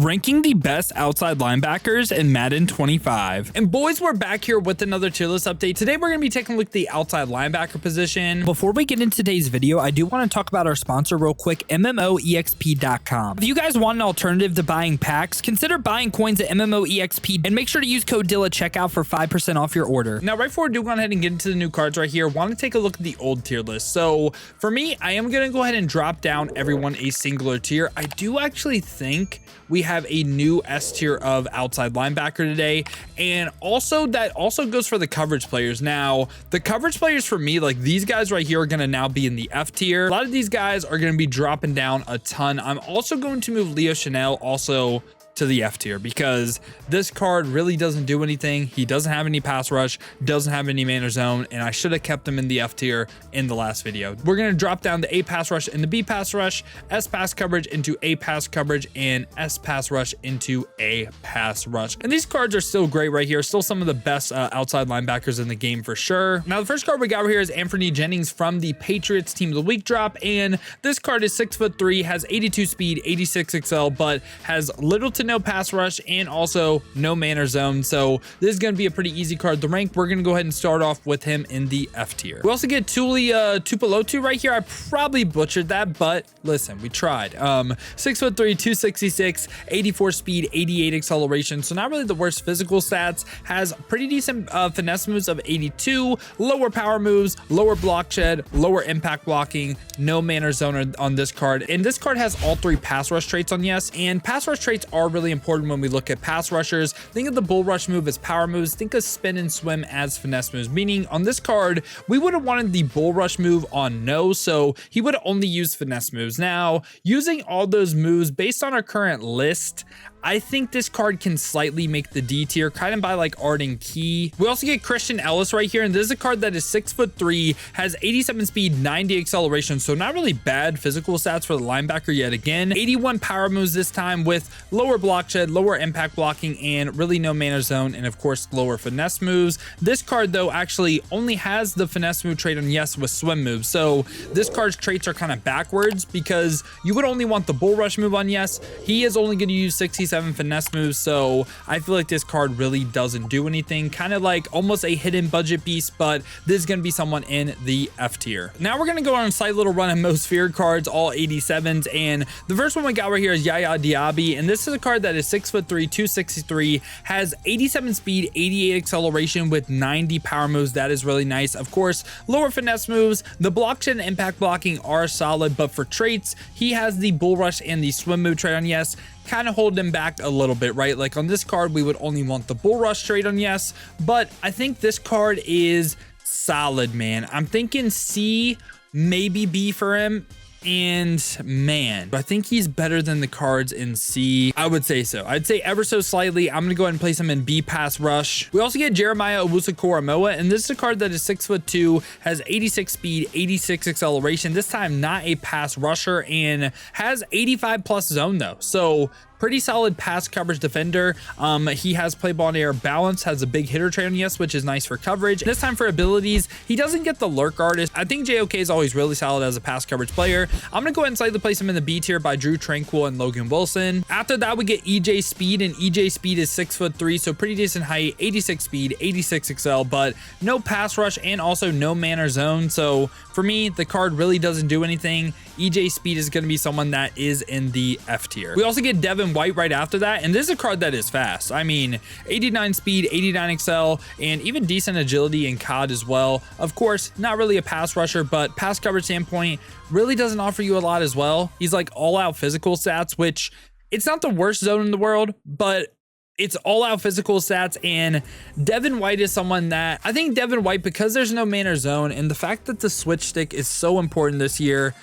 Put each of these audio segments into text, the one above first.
ranking the best outside linebackers in Madden 25. And boys, we're back here with another tier list update. Today, we're going to be taking a look at the outside linebacker position. Before we get into today's video, I do want to talk about our sponsor real quick, MMOEXP.com. If you guys want an alternative to buying packs, consider buying coins at MMOEXP and make sure to use code DILL at checkout for 5% off your order. Now, right before we do go ahead and get into the new cards right here, I want to take a look at the old tier list. So for me, I am going to go ahead and drop down everyone a singular tier. I do actually think we have a new S tier of outside linebacker today, and also that also goes for the coverage players. Now, the coverage players for me, like these guys right here, are going to now be in the F tier. A lot of these guys are going to be dropping down a ton. I'm also going to move Leo Chanel also to the F tier because this card really doesn't do anything. He doesn't have any pass rush, doesn't have any man or zone, and I should have kept him in the F tier in the last video. We're going to drop down the A pass rush and the B pass rush, S pass coverage into A pass coverage, and S pass rush into A pass rush. And these cards are still great right here. Still some of the best outside linebackers in the game for sure. Now, the first card we got right here is Anthony Jennings from the Patriots Team of the Week drop, and this card is 6'3", has 82 speed, 86 XL, but has little to no pass rush and also no man or zone. So this is going to be a pretty easy card to rank. We're going to go ahead and start off with him in the F tier. We also get Tuli Tupelotu right here. I probably butchered that, but listen, we tried. 6'3", 266, 84 speed, 88 acceleration. So not really the worst physical stats. Has pretty decent finesse moves of 82, lower power moves, lower block shed, lower impact blocking, no man or zone on this card. And this card has all three pass rush traits on yes. And pass rush traits are really important when we look at pass rushers. Think of the bull rush move as power moves. Think of spin and swim as finesse moves, meaning on this card, we would have wanted the bull rush move on no, so he would only use finesse moves. Now, using all those moves based on our current list, I think this card can slightly make the D tier, kind of by like Arden Key. We also get Christian Ellis right here, and this is a card that is 6'3", has 87 speed, 90 acceleration, so not really bad physical stats for the linebacker yet again. 81 power moves this time with lower block shed, lower impact blocking, and really no man or zone, and of course lower finesse moves. This card though actually only has the finesse move trait on yes with swim moves, so this card's traits are kind of backwards because you would only want the bull rush move on yes. He is only going to use 67 finesse moves, so I feel like this card really doesn't do anything. Kind of like almost a hidden budget beast, but this is going to be someone in the F tier. Now we're going to go on a slight little run of most feared cards, all 87s, and the first one we got right here is Yaya Diaby, and this is a card that is 6'3", 263, has 87 speed, 88 acceleration with 90 power moves. That is really nice. Of course, lower finesse moves. The block shed and impact blocking are solid, but for traits, he has the bull rush and the swim move trait on yes. Kind of hold him back a little bit, right? Like on this card, we would only want the bull rush trait on yes, but I think this card is solid, man. I'm thinking C, maybe B for him. And man, I think he's better than the cards in C. I would say so. I'd say ever so slightly. I'm going to go ahead and place him in B pass rush. We also get Jeremiah Owusu-Koramoah, and this is a card that is 6'2", has 86 speed, 86 acceleration. This time, not a pass rusher, and has 85 plus zone though. So pretty solid pass coverage defender. He has play ball and air balance, has a big hitter trait on yes, which is nice for coverage. This time for abilities, he doesn't get the lurk artist. I think JOK is always really solid as a pass coverage player. I'm going to go ahead and slightly place him in the B tier by Drew Tranquil and Logan Wilson. After that, we get EJ Speed, and EJ Speed is 6'3", so pretty decent height, 86 speed, 86 XL, but no pass rush and also no man or zone. So for me, the card really doesn't do anything. EJ Speed is going to be someone that is in the F tier. We also get Devin White right after that, and this is a card that is fast. I mean, 89 speed, 89 XL, and even decent agility in COD as well. Of course, not really a pass rusher, but pass coverage standpoint really doesn't offer you a lot as well. He's like all out physical stats, which it's not the worst zone in the world, but it's all out physical stats. And Devin White is someone that I think Devin White, because there's no man or zone, and the fact that the switch stick is so important this year,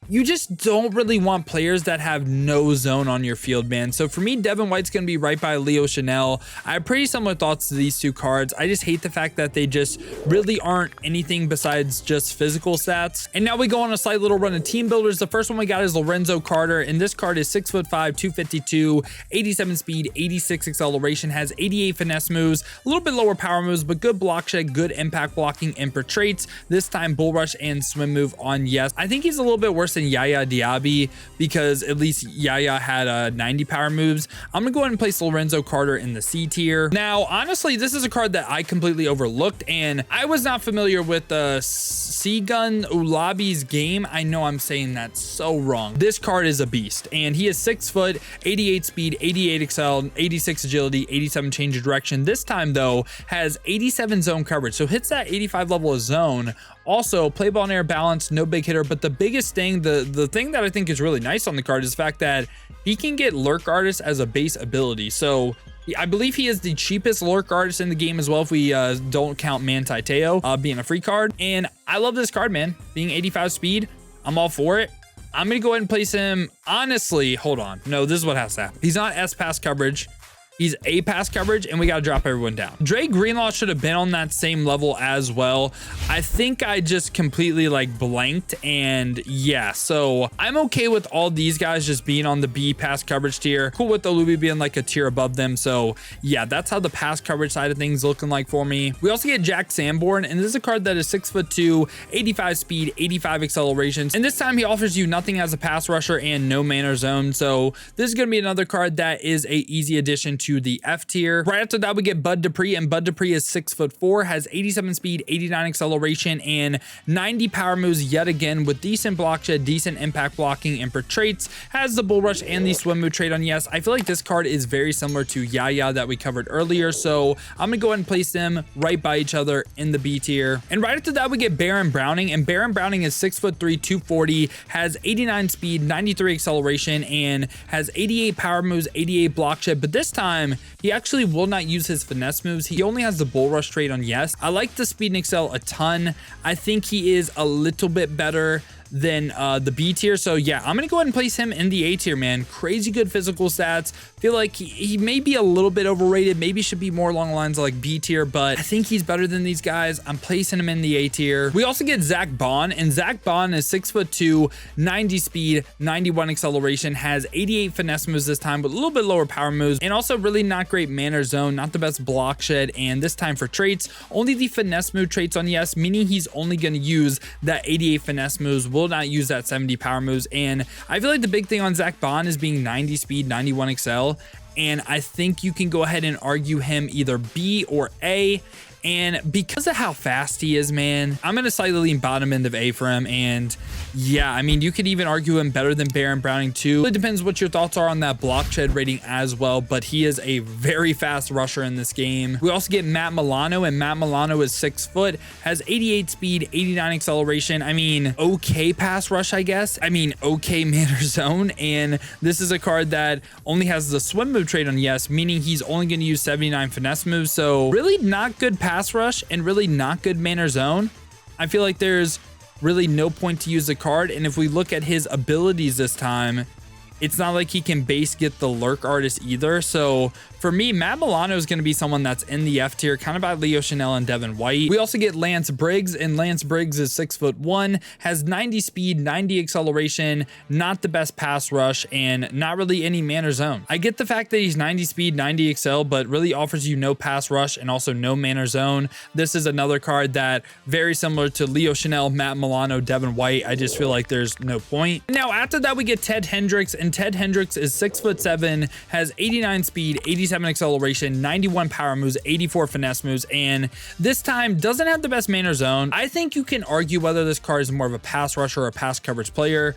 you just don't really want players that have no zone on your field, man. So for me, Devin White's going to be right by Leo Chanel. I have pretty similar thoughts to these two cards. I just hate the fact that they just really aren't anything besides just physical stats. And now we go on a slight little run of team builders. The first one we got is Lorenzo Carter, and this card is 6'5", 252, 87 speed, 86 acceleration, has 88 finesse moves, a little bit lower power moves, but good block shed, good impact blocking, and per traits. This time bull rush and swim move on yes. I think he's a little bit worse worse than Yaya Diaby because at least Yaya had 90 power moves. I'm gonna go ahead and place Lorenzo Carter in the C tier. Now, honestly, this is a card that I completely overlooked, and I was not familiar with Segun Ulabi's game. I know I'm saying that so wrong. This card is a beast, and he is 6 foot, 88 speed, 88 excel, 86 agility, 87 change of direction. This time though, has 87 zone coverage, so hits that 85 level of zone. Also, play ball and air balance, no big hitter, but the biggest thing, the thing that I think is really nice on the card is the fact that he can get lurk artist as a base ability. So I believe he is the cheapest lurk artist in the game as well, if we don't count Manti Te'o being a free card. And I love this card, man. Being 85 speed, I'm all for it. I'm gonna go ahead and place him. Honestly, hold on. No, this is what has to happen. He's not S pass coverage. He's A pass coverage, and we got to drop everyone down. Dre Greenlaw should have been on that same level as well. I think I just completely like blanked, and yeah, so I'm okay with all these guys just being on the B pass coverage tier. Cool with the Luby being like a tier above them. So yeah, that's how the pass coverage side of things looking like for me. We also get Jack Sanborn, and this is a card that is 6'2", 85 speed, 85 accelerations, and this time he offers you nothing as a pass rusher and no man or zone. So this is going to be another card that is a easy addition to the F tier. Right after that, we get Bud Dupree, and Bud Dupree is 6'4", has 87 speed, 89 acceleration, and 90 power moves yet again with decent block shed, decent impact blocking, and for traits, has the bull rush and the swim move trait on yes. I feel like this card is very similar to Yaya that we covered earlier, so I'm gonna go ahead and place them right by each other in the B tier. And right after that, we get Baron Browning, and Baron Browning is 6'3", 240, has 89 speed, 93 acceleration, and has 88 power moves, 88 block shed, but this time he actually will not use his finesse moves. He only has the bull rush trait on yes. I like the speed and excel a ton. I think he is a little bit better than the B tier. So yeah, I'm gonna go ahead and place him in the A tier, man. Crazy good physical stats. Feel like he may be a little bit overrated, maybe should be more along the lines of like B tier, but I think he's better than these guys. I'm placing him in the A tier. We also get Zach Bond, and Zach Bond is 6'2", 90 speed, 91 acceleration, has 88 finesse moves this time with a little bit lower power moves, and also really not great man or zone, not the best block shed. And this time for traits, only the finesse move traits on yes, meaning he's only going to use that 88 finesse moves, will not use that 70 power moves. And I feel like the big thing on Zach Bond is being 90 speed, 91 excel, and I think you can go ahead and argue him either B or A. And because of how fast he is, man, I'm going to slightly lean bottom end of A for him. And yeah, I mean, you could even argue him better than Baron Browning too. It depends what your thoughts are on that block shed rating as well, but he is a very fast rusher in this game. We also get Matt Milano, and Matt Milano is 6 foot, has 88 speed, 89 acceleration. I mean, okay pass rush, I guess. I mean, okay man or zone. And this is a card that only has the swim move trait on yes, meaning he's only going to use 79 finesse moves. So really not good pass rush and really not good man or zone. I feel like there's really no point to use the card. And if we look at his abilities this time, it's not like he can base get the lurk artist either. So for me, Matt Milano is going to be someone that's in the F tier, kind of by Leo Chanel and Devin White. We also get Lance Briggs, and Lance Briggs is 6'1", has 90 speed, 90 acceleration, not the best pass rush, and not really any man or zone. I get the fact that he's 90 speed, 90 excel, but really offers you no pass rush and also no man or zone. This is another card that very similar to Leo Chanel, Matt Milano, Devin White. I just feel like there's no point. Now after that, we get Ted Hendricks, and Ted Hendricks is 6'7", has 89 speed, 87 acceleration, 91 power moves, 84 finesse moves, and this time doesn't have the best man or zone. I think you can argue whether this card is more of a pass rusher or a pass coverage player.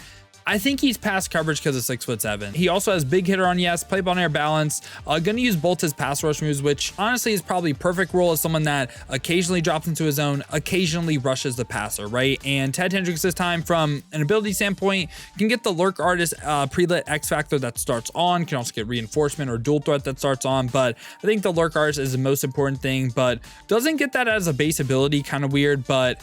I think he's pass coverage because of 6'7". He also has big hitter on yes, play ball and air balance. Gonna use both his pass rush moves, which honestly is probably perfect role as someone that occasionally drops into his zone, occasionally rushes the passer, right? And Ted Hendricks this time, from an ability standpoint, can get the lurk artist pre-lit X factor that starts on, can also get reinforcement or dual threat that starts on, but I think the lurk artist is the most important thing, but doesn't get that as a base ability, kind of weird. But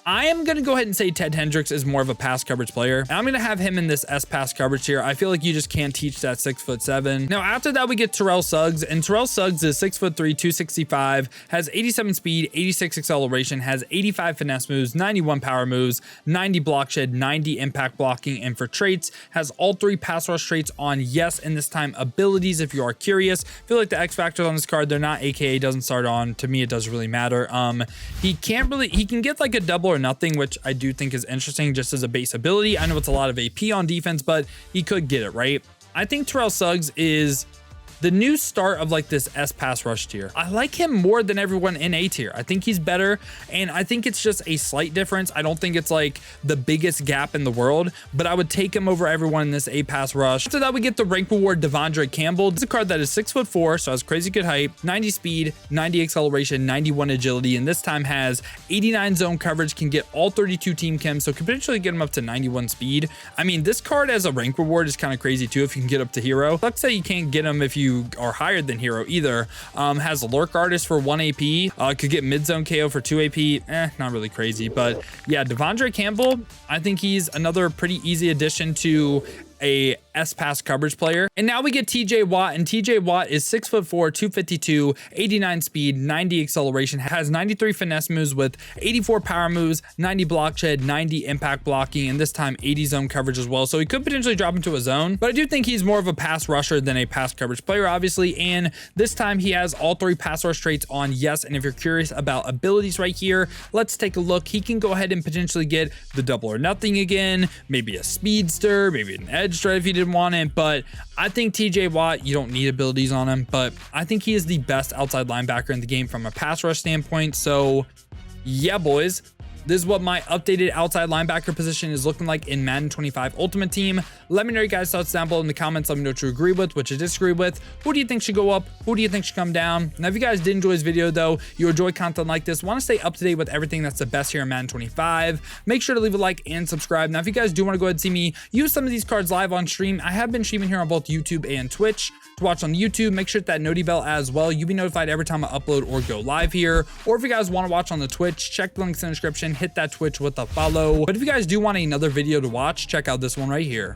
I am going to go ahead and say Ted Hendricks is more of a pass coverage player. And I'm going to have him in this S pass coverage here. I feel like you just can't teach that 6'7". Now, after that, we get Terrell Suggs, and Terrell Suggs is 6'3", 265, has 87 speed, 86 acceleration, has 85 finesse moves, 91 power moves, 90 block shed, 90 impact blocking, and for traits, has all 3 pass rush traits on yes, and this time abilities, if you are curious. I feel like the X factors on this card, they're not AKA, doesn't start on. To me, it doesn't really matter. He can get like a double double or nothing, which I do think is interesting just as a base ability. I know it's a lot of AP on defense, but he could get it, right? I think Terrell Suggs is the new start of like this S pass rush tier. I like him more than everyone in A tier. I think he's better, and I think it's just a slight difference. I don't think it's like the biggest gap in the world, but I would take him over everyone in this A pass rush. After that, we get the rank reward Devondre Campbell. This is a card that is 6'4", so has crazy good height, 90 speed, 90 acceleration, 91 agility, and this time has 89 zone coverage, can get all 32 team chems, so can potentially get him up to 91 speed. I mean, this card as a rank reward is kind of crazy too if you can get up to hero. Let's say you can't get him if you are higher than hero either. Has lurk artist for 1 AP, could get mid zone KO for 2 AP. Not really crazy, but yeah, Devondre Campbell, I think he's another pretty easy addition to a S-pass coverage player. And now we get TJ Watt, and TJ Watt is 6'4", 252, 89 speed, 90 acceleration, has 93 finesse moves with 84 power moves, 90 block shed, 90 impact blocking, and this time 80 zone coverage as well. So he could potentially drop into a zone, but I do think he's more of a pass rusher than a pass coverage player, obviously. And this time he has all 3 pass rush traits on yes. And if you're curious about abilities right here, let's take a look. He can go ahead and potentially get the double or nothing again, maybe a speedster, maybe an edge strike if you didn't want it. But I think TJ Watt, you don't need abilities on him, but I think he is the best outside linebacker in the game from a pass rush standpoint. So yeah, boys, this is what my updated outside linebacker position is looking like in Madden 25 Ultimate Team. Let me know your guys' thoughts down below in the comments. Let me know what you agree with, what you disagree with. Who do you think should go up? Who do you think should come down? Now, if you guys did enjoy this video, though, you enjoy content like this, want to stay up to date with everything that's the best here in Madden 25, make sure to leave a like and subscribe. Now, if you guys do want to go ahead and see me use some of these cards live on stream, I have been streaming here on both YouTube and Twitch. To watch on YouTube, make sure to hit that noti bell as well. You'll be notified every time I upload or go live here. Or if you guys want to watch on the Twitch, check the links in the description, hit that Twitch with a follow. But if you guys do want another video to watch, check out this one right here.